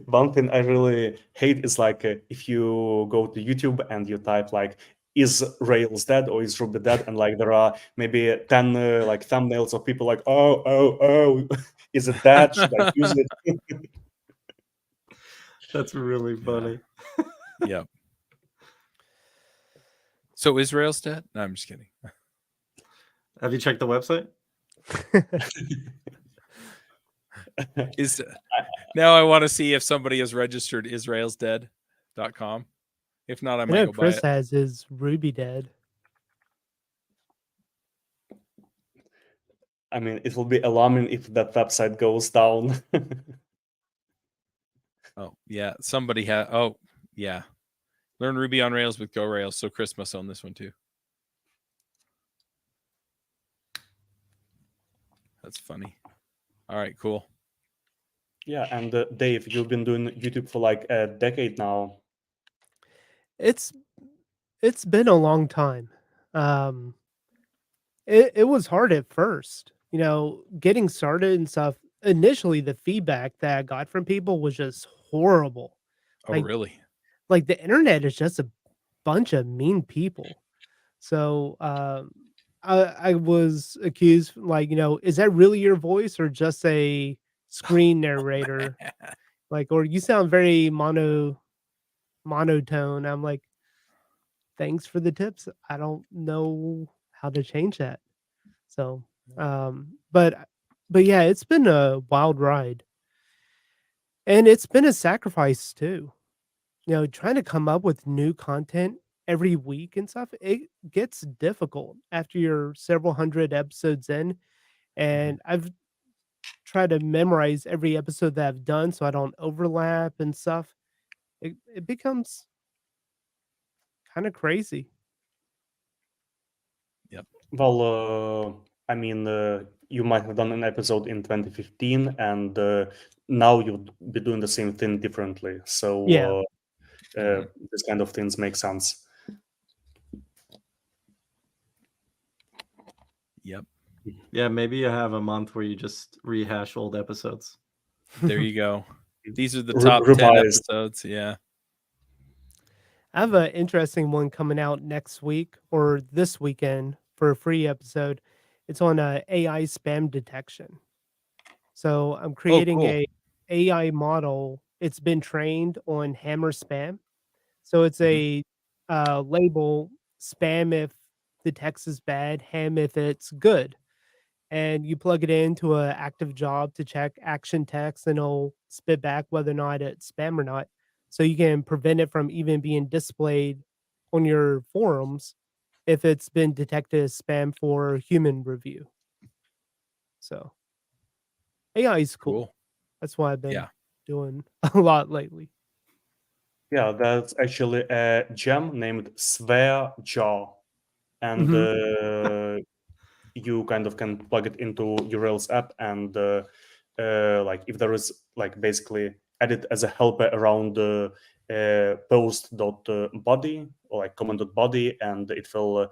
One thing I really hate is like if you go to YouTube and you type like is Rails dead or is Ruby dead, and like there are maybe 10 like thumbnails of people like oh is it dead, should I use it? That's really funny. Yep. So is Rails dead? No, I'm just kidding. Have you checked the website? Is now I want to see if somebody has registered israelsdead.com. If not, I I might know go buy Chris it. has his Ruby dead. I mean, it will be alarming if that website goes down. Oh, yeah. Somebody had. Oh, yeah. Learn Ruby on Rails with Go Rails. So Chris must own this one too. That's funny. All right, cool. Yeah, and Dave, you've been doing YouTube for like a decade now. It's been a long time. It was hard at first, you know, getting started and stuff. Initially, the feedback that I got from people was just horrible. Oh, Like really? like the internet is just a bunch of mean people. So I was accused, like, you know, is that really your voice or just a screen narrator? Like, or you sound very monotone. I'm like, thanks for the tips. I don't know how to change that. So, but yeah, it's been a wild ride. And it's been a sacrifice too. You know, trying to come up with new content every week and stuff, it gets difficult after you're several hundred episodes in. And I've tried to memorize every episode that I've done so I don't overlap and stuff. It becomes kind of crazy. Yep. Well, I mean, you might have done an episode in 2015, and now you'd be doing the same thing differently. So Yeah. this kind of things make sense. Yep. Yeah, maybe you have a month where you just rehash old episodes. There you go. These are the top 10 Revised. episodes. Yeah. I have an interesting one coming out next week or this weekend for a free episode. It's on AI spam detection. So I'm creating cool. a AI model. It's been trained on Hammer spam. So it's a label spam if the text is bad, ham if it's good. And you plug it into an active job to check action text, and it'll spit back whether or not it's spam or not. So you can prevent it from even being displayed on your forums if it's been detected as spam for human review. So AI is cool. That's why I've been doing a lot lately. Yeah, that's actually a gem named Sphere Jar, and you kind of can plug it into your Rails app, and like if there is like basically add it as a helper around the post.body or like command.body, and it will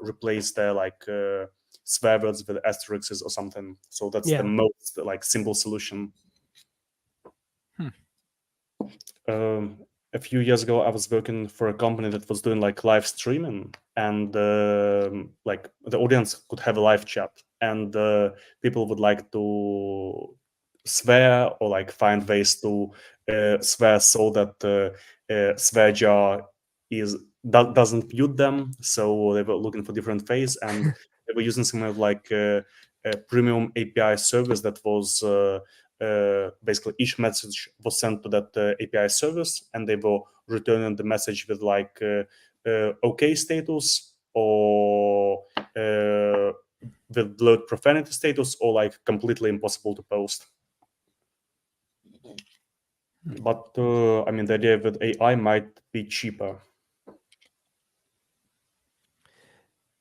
replace the like swear words with asterisks or something. So that's the most like simple solution. A few years ago, I was working for a company that was doing like live streaming, and like the audience could have a live chat, and people would like to swear or like find ways to swear so that swear jar doesn't mute them. So they were looking for different ways, and they were using some of like a premium API service that was basically each message was sent to that API service, and they were returning the message with like OK status or with blurred profanity status or like completely impossible to post. But I mean, the idea with AI might be cheaper.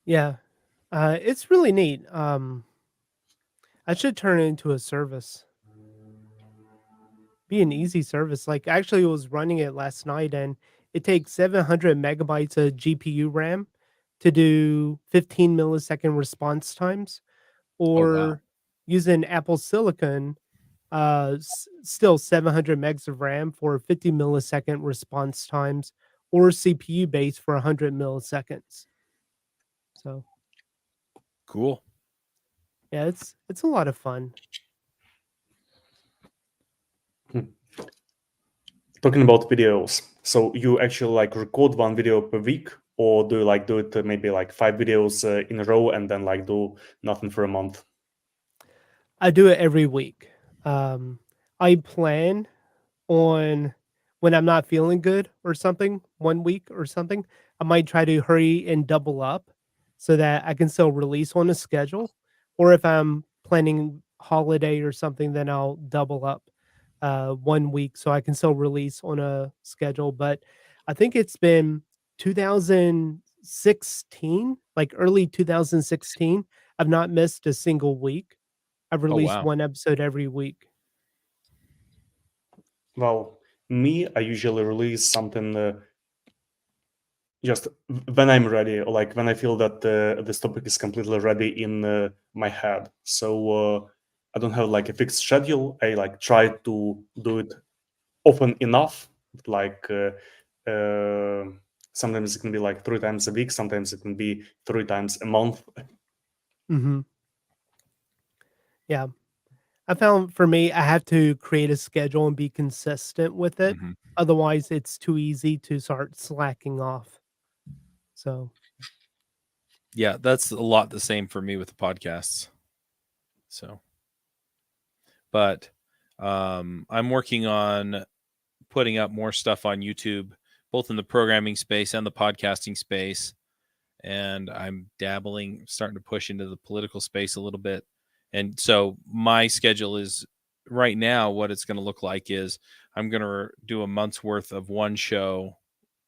Yeah, It's really neat. I should turn it into a service. Be an easy service. Like, actually, I was running it last night, and it takes 700 megabytes of GPU RAM to do 15 millisecond response times, Oh wow. or using Apple Silicon, still 700 megs of RAM for 50 millisecond response times, or CPU based for 100 milliseconds. So Cool. yeah, it's a lot of fun. Talking about videos, so you actually like record one video per week, or do you like do it maybe like 5 videos in a row and then like do nothing for a month? I do it every week. I plan on when I'm not feeling good or something, 1 week or something, I might try to hurry and double up so that I can still release on a schedule. Or if I'm planning holiday or something, then I'll double up 1 week so I can still release on a schedule. But I think it's been 2016, like early 2016. I've not missed a single week. I've Oh released wow. one episode every week. Well, me, I usually release something just when I'm ready, or like when I feel that this topic is completely ready in my head. So I don't have like a fixed schedule. I like try to do it often enough. Like sometimes it can be like 3 times a week. Sometimes it can be 3 times a month. Hmm. Yeah. I found for me, I have to create a schedule and be consistent with it. Mhm. Otherwise, it's too easy to start slacking off. So, Yeah, that's a lot the same for me with the podcasts. So, but I'm working on putting up more stuff on YouTube, both in the programming space and the podcasting space. And I'm dabbling, starting to push into the political space a little bit. And so my schedule is right now, what it's going to look like is I'm going to do a month's worth of one show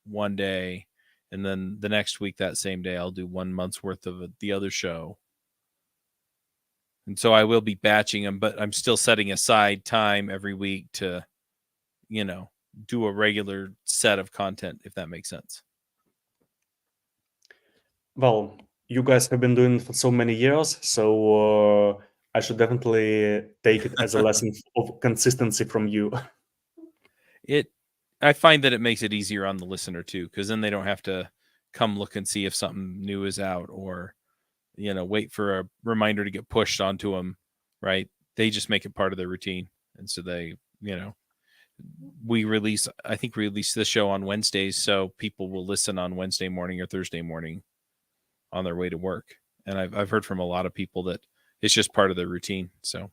one day. And then the next week, that same day, I'll do 1 month's worth of the other show. And so I will be batching them, but I'm still setting aside time every week to, you know, do a regular set of content, if that makes sense. Well, you guys have been doing it for so many years, so I should definitely take it as a lesson of consistency from you. I find that it makes it easier on the listener too, because then they don't have to come look and see if something new is out, or wait for a reminder to get pushed onto them, right? They just make it part of their routine. And so they, we release this show on Wednesdays, so people will listen on Wednesday morning or Thursday morning on their way to work. And I've heard from a lot of people that it's just part of their routine. So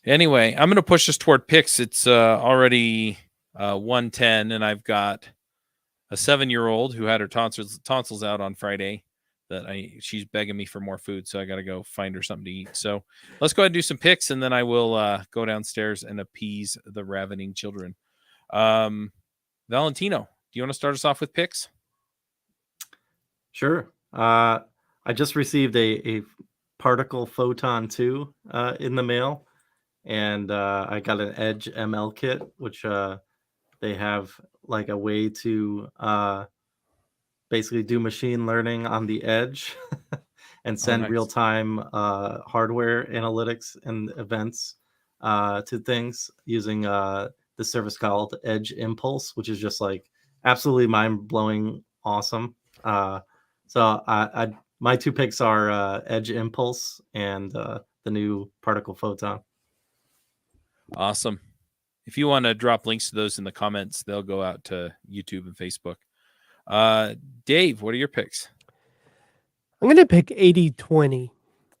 anyway, I'm going to push us toward picks. It's already 1:10, and I've got a 7-year-old who had her tonsils out on Friday. She's begging me for more food, so I got to go find her something to eat. So let's go ahead and do some picks, and then I will go downstairs and appease the ravening children. Valentino, do you want to start us off with picks? Sure. I just received a particle photon 2 in the mail, and I got an Edge ML kit, which they have like a way to basically do machine learning on the edge and send nice. real-time hardware analytics and events to things using the service called Edge Impulse, which is just like absolutely mind-blowing awesome. So my 2 picks are Edge Impulse and the new particle photon. Awesome. If you want to drop links to those in the comments, they'll go out to YouTube and Facebook. Dave, what are your picks? I'm going to pick 80/20.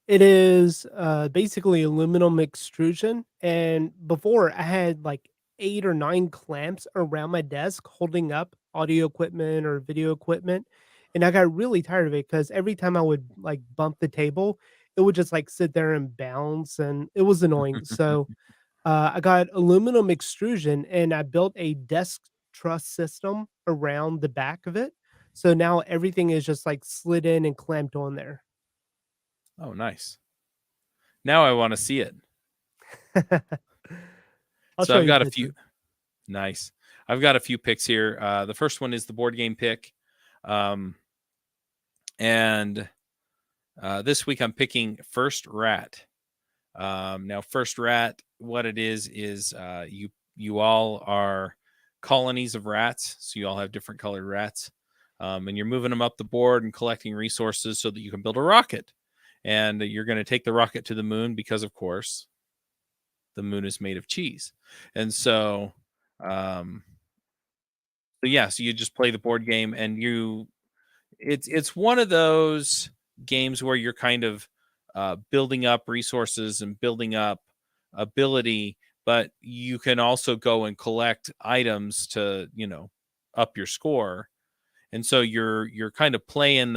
It is basically aluminum extrusion. And before, I had like 8 or 9 clamps around my desk holding up audio equipment or video equipment. And I got really tired of it because every time I would like bump the table, it would just like sit there and bounce, and it was annoying. So I got aluminum extrusion, and I built a desk truss system around the back of it. So now everything is just like slid in and clamped on there. Oh, nice. Now I want to see it. I'll So show I've you got a pictures. few. Nice. I've got a few picks here. The first one is the board game pick. And this week I'm picking First Rat. Now, First Rat, what it is you all are colonies of rats. So you all have different colored rats. And you're moving them up the board and collecting resources so that you can build a rocket. And you're going to take the rocket to the moon because, of course, the moon is made of cheese. And so, so you just play the board game, and it's one of those games where you're kind of building up resources and building up ability, but you can also go and collect items to, up your score. And so you're kind of playing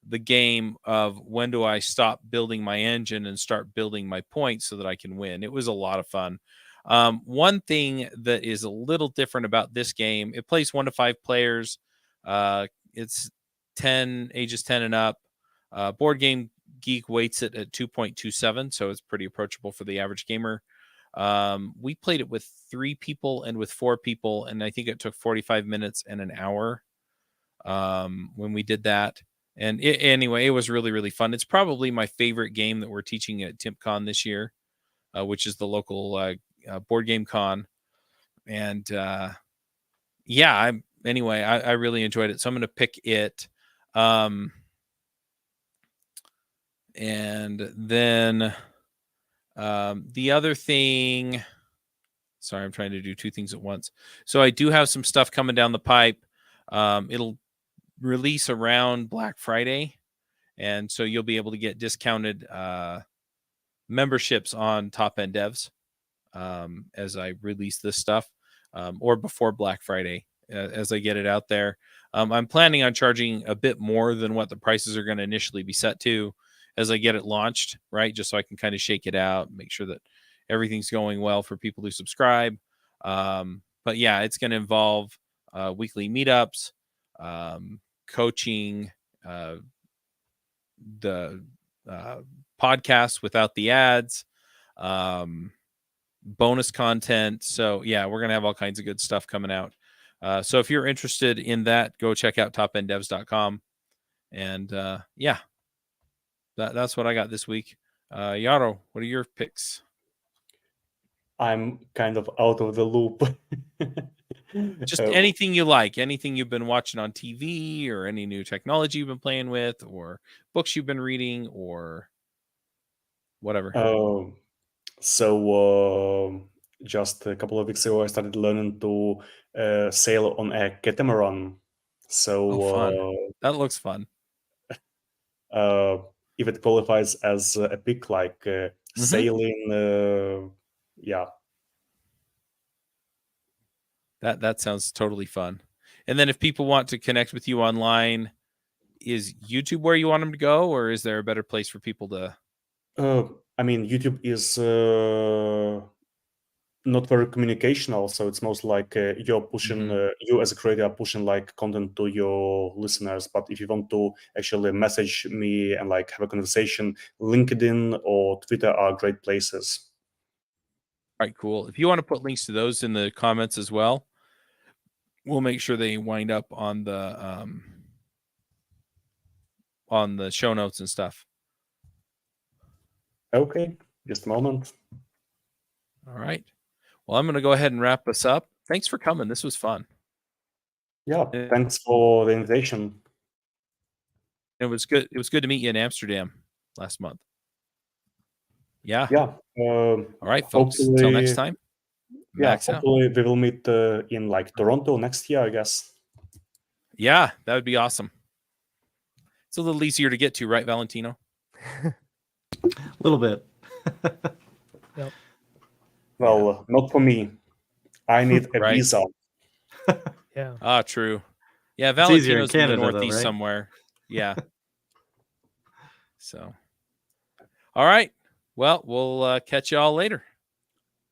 the game of when do I stop building my engine and start building my points so that I can win. It was a lot of fun. One thing that is a little different about this game, it plays 1 to 5 players. It's ages 10 and up. Board Game Geek weights it at 2.27, so it's pretty approachable for the average gamer. We played it with 3 people and with 4 people, and I think it took 45 minutes and an hour when we did that. And anyway, it was really, really fun. It's probably my favorite game that we're teaching at TimpCon this year, which is the local board game con. And I really enjoyed it. So I'm going to pick it. And then the other thing, sorry, I'm trying to do 2 things at once. So I do have some stuff coming down the pipe. It'll release around Black Friday, and so you'll be able to get discounted memberships on Top End Devs as I release this stuff, or before Black Friday as I get it out there. I'm planning on charging a bit more than what the prices are going to initially be set to as I get it launched, right? Just so I can kind of shake it out, make sure that everything's going well for people who subscribe. But yeah, it's going to involve weekly meetups, coaching, the podcast without the ads, bonus content. So yeah, we're gonna have all kinds of good stuff coming out. So if you're interested in that, go check out topenddevs.com. And that's what I got this week. Yaro, what are your picks? I'm kind of out of the loop. Just anything you like, anything you've been watching on TV, or any new technology you've been playing with, or books you've been reading, or whatever. Just a couple of weeks ago, I started learning to sail on a catamaran. Fun. That looks fun. If it qualifies as a pick, like sailing, yeah. That sounds totally fun. And then if people want to connect with you online, is YouTube where you want them to go, or is there a better place for people to? I mean, YouTube is not very communicational, so it's most like you're pushing, you as a creator are pushing like content to your listeners. But if you want to actually message me and like have a conversation, LinkedIn or Twitter are great places. All right, cool. If you want to put links to those in the comments as well, we'll make sure they wind up on the show notes and stuff. Okay, just a moment. All right. Well, I'm going to go ahead and wrap us up. Thanks for coming. This was fun. Yeah, thanks for the invitation. It was good. It was good to meet you in Amsterdam last month. Yeah. Yeah. All right, folks. Until next time. Hopefully we will meet in like Toronto next year, I guess. Yeah, that would be awesome. It's a little easier to get to, right, Valentino? A little bit. Yep. Well, not for me. I need a visa. Yeah. True. Yeah, Valentino's in Canada, the Northeast though, right? somewhere. Yeah. So, all right. Well, we'll catch you all later.